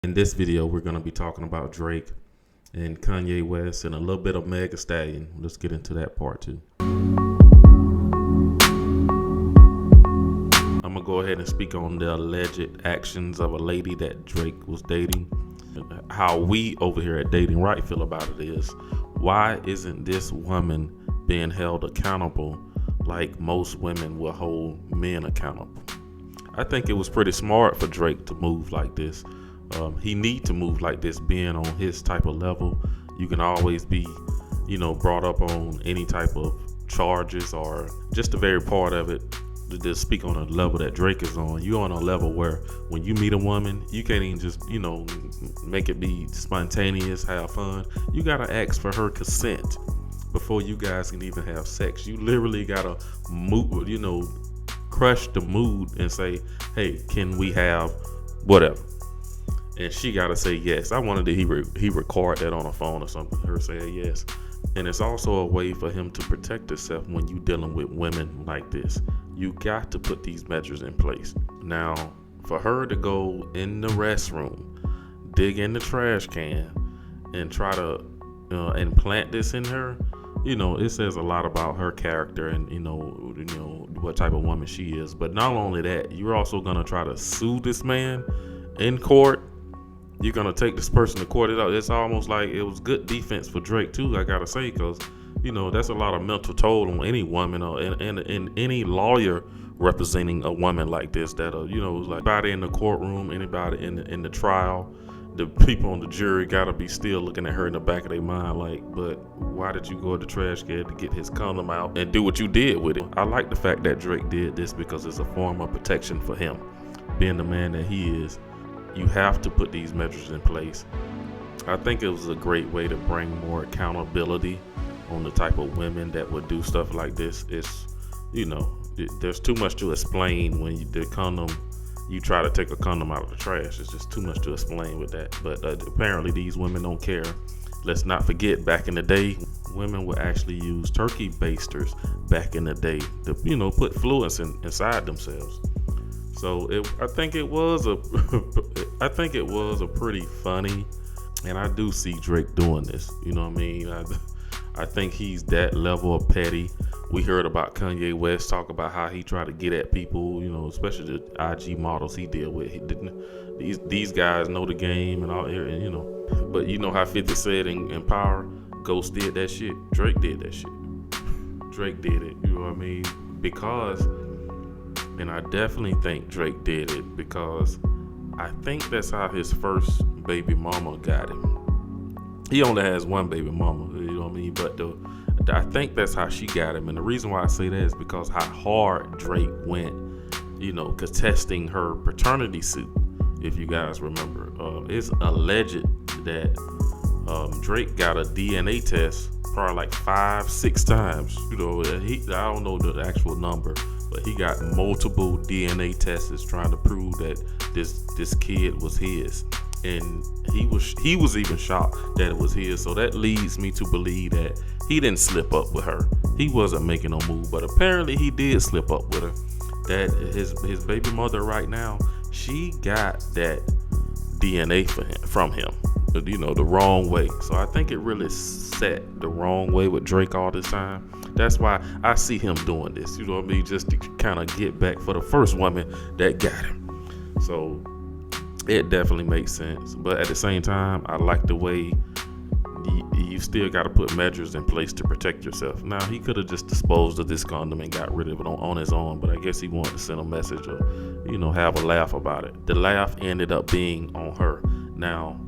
In this video, we're going to be talking about Drake and Kanye West and a little bit of Meg Thee Stallion. Let's get into that part too. I'm going to go ahead and speak on the alleged actions of a lady that Drake was dating. How we over here at Dating Right feel about it is, why isn't this woman being held accountable like most women will hold men accountable? I think it was pretty smart for Drake to move like this. He need to move like this, being on his type of level. You can always be, brought up on any type of charges or just the very part of it. To just speak on a level that Drake is on, you're on a level where when you meet a woman, you can't even just, make it be spontaneous, have fun. You gotta ask for her consent before you guys can even have sex. You literally gotta move, crush the mood and say, hey, can we have whatever? And she gotta say yes. I wanted to he record that on a phone or something, her saying yes. And it's also a way for him to protect himself when you dealing with women like this. You got to put these measures in place. Now, for her to go in the restroom, dig in the trash can, and try to implant this in her, it says a lot about her character and what type of woman she is. But not only that, you're also gonna try to sue this man in court. You're gonna take this person to court. It's almost like it was good defense for Drake too, I gotta say, because that's a lot of mental toll on any woman or and any lawyer representing a woman like this. That like anybody in the courtroom, anybody in the trial, the people on the jury gotta be still looking at her in the back of their mind like, but why did you go to the trash can to get his condom out and do what you did with it? I like the fact that Drake did this because it's a form of protection for him, being the man that he is. You have to put these measures in place. I think it was a great way to bring more accountability on the type of women that would do stuff like this. It's, there's too much to explain when you try to take a condom out of the trash. It's just too much to explain with that. But apparently these women don't care. Let's not forget, back in the day, women would actually use turkey basters back in the day to, put fluids inside themselves. So I think it was a pretty funny, and I do see Drake doing this. You know what I mean? I think he's that level of petty. We heard about Kanye West talk about how he tried to get at people, especially the IG models he deal with. These guys know the game and all, But you know how 50 said in Power, Ghost did that shit. Drake did that shit. Drake did it. You know what I mean? And I definitely think Drake did it because I think that's how his first baby mama got him. He only has one baby mama, you know what I mean? But I think that's how she got him. And the reason why I say that is because how hard Drake went, contesting her paternity suit. If you guys remember, it's alleged that Drake got a DNA test probably like 5-6 times. I don't know the actual number, but he got multiple DNA tests trying to prove that this kid was his, and he was even shocked that it was his. So that leads me to believe that he didn't slip up with her. He wasn't making no move, but apparently he did slip up with her. That his baby mother right now, she got that DNA from him, the wrong way. So I think it really set the wrong way with Drake all this time. That's why I see him doing this, you know what I mean? Just to kind of get back for the first woman that got him. So it definitely makes sense. But at the same time, I like the way you still got to put measures in place to protect yourself. Now, he could have just disposed of this condom and got rid of it on his own, but I guess he wanted to send a message or, have a laugh about it. The laugh ended up being on her. Now,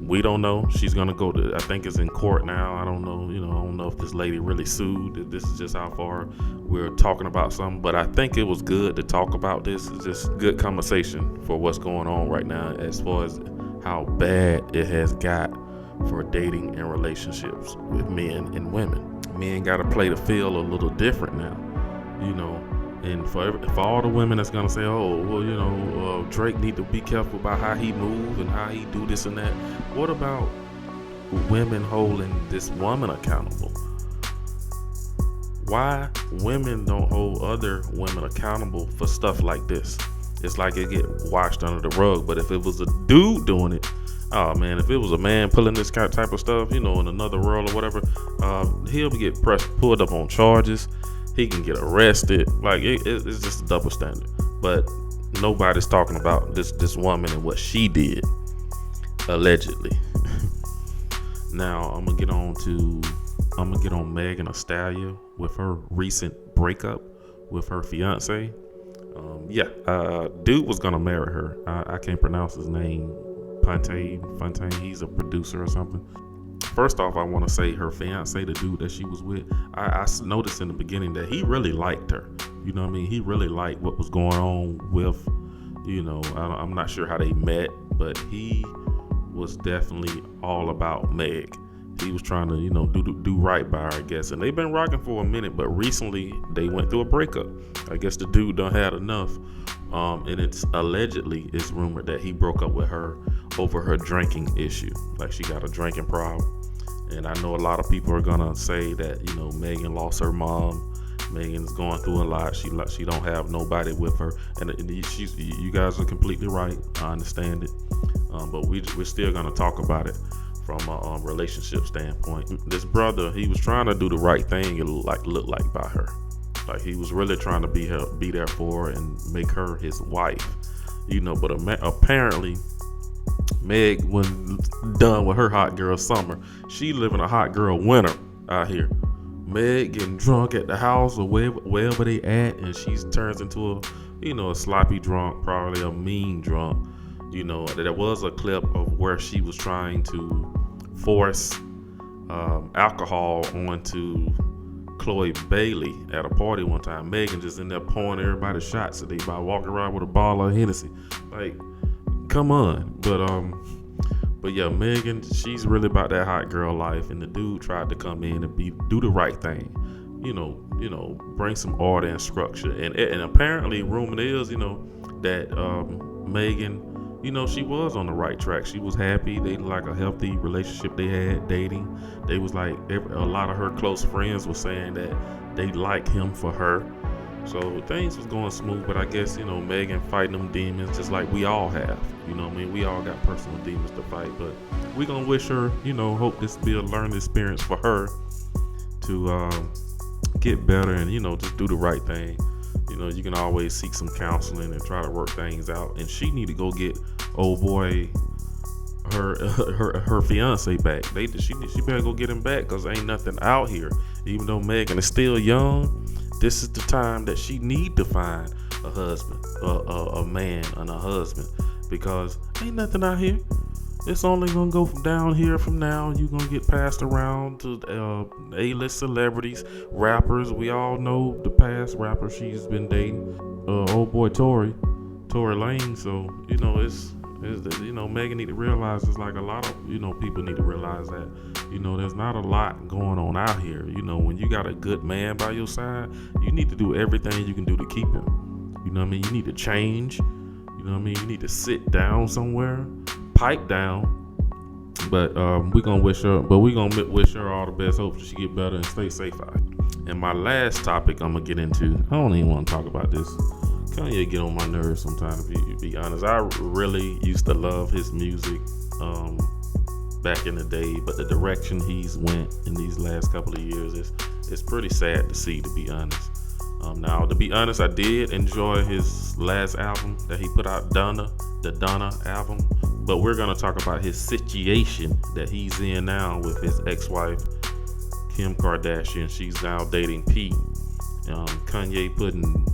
we don't know. She's gonna go to, I think it's in court now. I don't know, I don't know if this lady really sued. This is just how far we're talking about something. But I think it was good to talk about this. It's just good conversation for what's going on right now as far as how bad it has got for dating and relationships with men and women. Men gotta play the field a little different now, And for all the women that's gonna say, oh, well, Drake need to be careful about how he move and how he do this and that. What about women holding this woman accountable? Why women don't hold other women accountable for stuff like this? It's like it get washed under the rug. But if it was a dude doing it, Oh man, if it was a man pulling this kind type of stuff, in another world or whatever, he'll get pulled up on charges. He can get arrested. Like it's just a double standard. But nobody's talking about this woman and what she did allegedly. Now I'm gonna get on Megan Thee Stallion with her recent breakup with her fiance. Dude was gonna marry her. I can't pronounce his name. Fontaine. He's a producer or something. First off, I want to say her fiance, the dude that she was with, I noticed in the beginning that he really liked her. You know what I mean? He really liked what was going on with, I'm not sure how they met, but he was definitely all about Meg. He was trying to, do right by her, I guess. And they've been rocking for a minute, but recently they went through a breakup. I guess the dude done had enough. And it's rumored that he broke up with her over her drinking issue. Like she got a drinking problem. And I know a lot of people are gonna say that, Megan lost her mom. Megan's going through a lot. She don't have nobody with her. And you guys are completely right. I understand it. But we're still gonna talk about it from a relationship standpoint. This brother, he was trying to do the right thing and look like by her. Like he was really trying to be there for her and make her his wife. But apparently Meg wasn't done with her hot girl summer. She living a hot girl winter out here. Meg getting drunk at the house or wherever they at, and she turns into a sloppy drunk, probably a mean drunk. There was a clip of where she was trying to force alcohol onto Chloe Bailey at a party one time. Megan just in there pouring everybody shots today by walking around with a bottle of Hennessy. Like, come on. But yeah, Megan, she's really about that hot girl life, and the dude tried to come in and do the right thing. Bring some order and structure. And apparently, rumor is, that Megan, she was on the right track. She was happy. They like a healthy relationship they had, dating. They was like, a lot of her close friends were saying that they like him for her. So things was going smooth, but I guess, Megan fighting them demons just like we all have. We all got personal demons to fight, but we gonna wish her, hope this be a learning experience for her to get better and, just do the right thing. You can always seek some counseling and try to work things out. And she need to go get old boy her fiance back. She better go get him back, because ain't nothing out here. Even though Megan is still young, this is the time that she need to find a husband, a man and a husband, because ain't nothing out here. It's only gonna go from down here from now. You're gonna get passed around to A-list celebrities, rappers. We all know the past rapper she's been dating, old boy Tory Lane. So Megan need to realize, it's like a lot of people need to realize that there's not a lot going on out here. When you got a good man by your side, you need to do everything you can do to keep him. You need to change. You need to sit down somewhere, pipe down. But we're gonna wish her all the best. Hope she get better and stay safe out. And my last topic I'm gonna get into, I don't even want to talk about this. Kanye get on my nerves sometimes, to be honest. I really used to love his music back in the day, but the direction he's went in these last couple of years is pretty sad to see, to be honest. Now, to be honest, I did enjoy his last album that he put out, the Donna album. But we're going to talk about his situation that he's in now with his ex-wife, Kim Kardashian. She's now dating Pete. Kanye putting,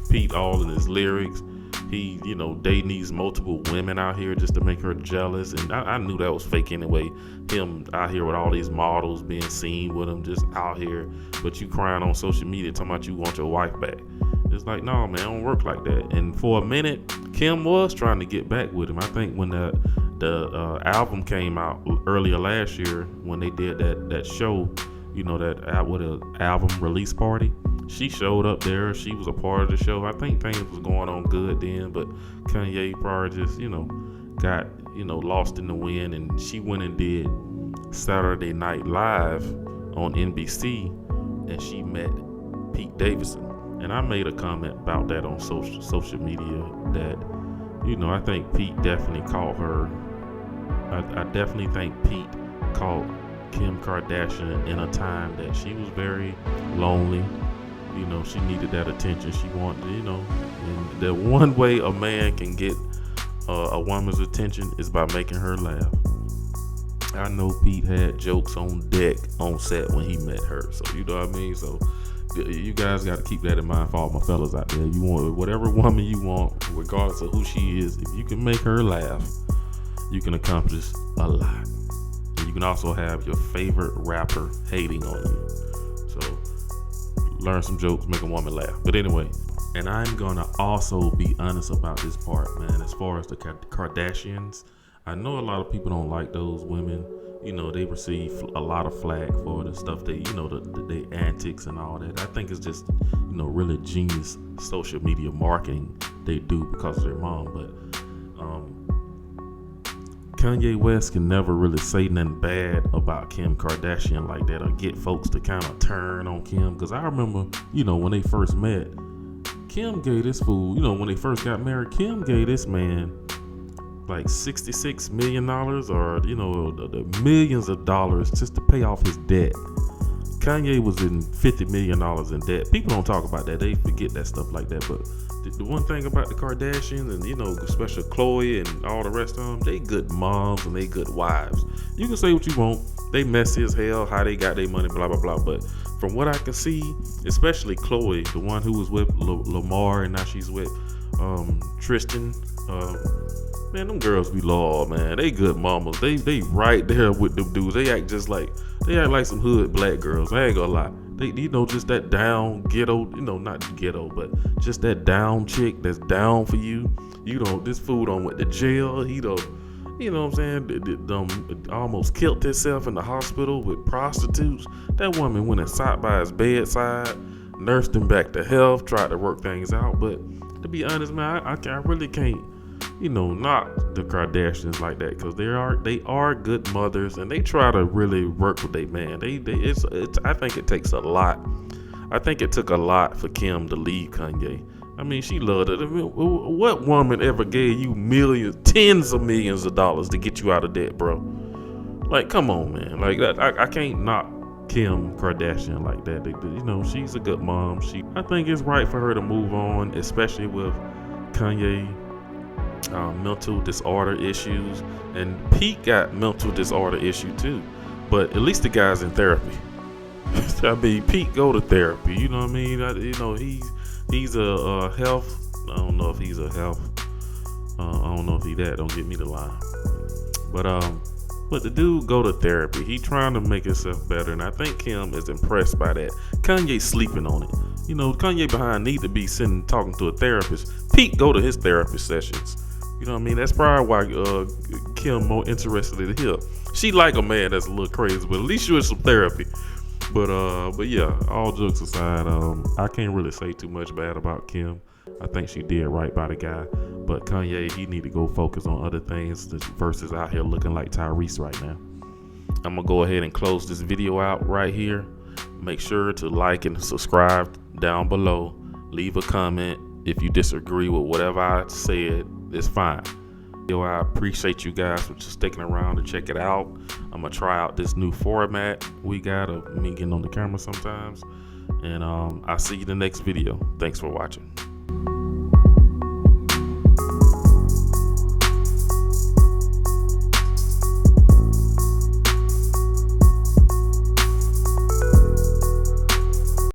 Pete all in his lyrics. He, dating these multiple women out here just to make her jealous. And I knew that was fake anyway. Him out here with all these models being seen with him just out here. But you crying on social media talking about you want your wife back. It's like, no, man, it don't work like that. And for a minute, Kim was trying to get back with him. I think when the album came out earlier last year, when they did that show, that with an album release party, she showed up there. She was a part of the show. I think things was going on good then, but Kanye probably just, got, lost in the wind, and she went and did Saturday Night Live on NBC, and she met Pete Davidson. And I made a comment about that on social media that, I think Pete definitely caught her I definitely think Pete caught Kim Kardashian in a time that she was very lonely. You know, she needed that attention. She wanted, and the one way a man can get a woman's attention is by making her laugh. I know Pete had jokes on deck on set when he met her, so you know what I mean. So you guys got to keep that in mind for all my fellas out there. You want whatever woman you want, regardless of who she is. If you can make her laugh, you can accomplish a lot. And you can also have your favorite rapper hating on you. So learn some jokes, make a woman laugh. But anyway, and I'm gonna also be honest about this part, man. As far as the Kardashians, I know a lot of people don't like those women. You know, they receive a lot of flack for the stuff they, the antics and all that. I think it's just, really genius social media marketing they do because of their mom. But Kanye West can never really say nothing bad about Kim Kardashian like that or get folks to kind of turn on Kim. Because I remember, when they first met, Kim gave this fool, when they first got married, Kim gave this man like $66 million or the millions of dollars just to pay off his debt. Kanye was in $50 million in debt. People don't talk about that. They forget that stuff like that. But the one thing about the Kardashians and especially Khloe and all the rest of them, they good moms and they good wives. You can say what you want. They messy as hell how they got their money, blah blah blah. But from what I can see, especially Khloe, the one who was with Lamar and now she's with Tristan. Man, them girls be loyal, man. They good mamas. They right there with them dudes. They act like some hood black girls. I ain't gonna lie. They just that down ghetto, not ghetto, but just that down chick that's down for you. This fool done went to jail. He don't, you know what I'm saying? Almost killed himself in the hospital with prostitutes. That woman went and sat by his bedside, nursed him back to health, tried to work things out. But to be honest, man, I really can't, not the Kardashians like that, because they are good mothers and they try to really work with their man. I think it takes a lot. I think it took a lot for Kim to leave Kanye. I mean, she loved it. I mean, what woman ever gave you millions, tens of millions of dollars to get you out of debt, bro? Like, come on, man. Like that, I can't knock Kim Kardashian like that. She's a good mom. I think it's right for her to move on, especially with Kanye. Mental disorder issues, and Pete got mental disorder issue too, but at least the guy's in therapy. I mean, Pete go to therapy, you know what I mean? He's a health, I don't know if he's a health, I don't know if he that, don't get me the line, but the dude go to therapy. He trying to make himself better, and I think Kim is impressed by that. Kanye sleeping on it. Kanye behind need to be sitting talking to a therapist. Pete go to his therapist sessions. You know what I mean? That's probably why Kim more interested in him. She like a man that's a little crazy, but at least you in some therapy. But yeah, all jokes aside, I can't really say too much bad about Kim. I think she did right by the guy. But Kanye, he need to go focus on other things versus out here looking like Tyrese right now. I'm gonna go ahead and close this video out right here. Make sure to like and subscribe down below. Leave a comment if you disagree with whatever I said. It's fine. I appreciate you guys for just sticking around to check it out. I'm gonna try out this new format we got of me getting on the camera sometimes, and I'll see you in the next video. Thanks for watching.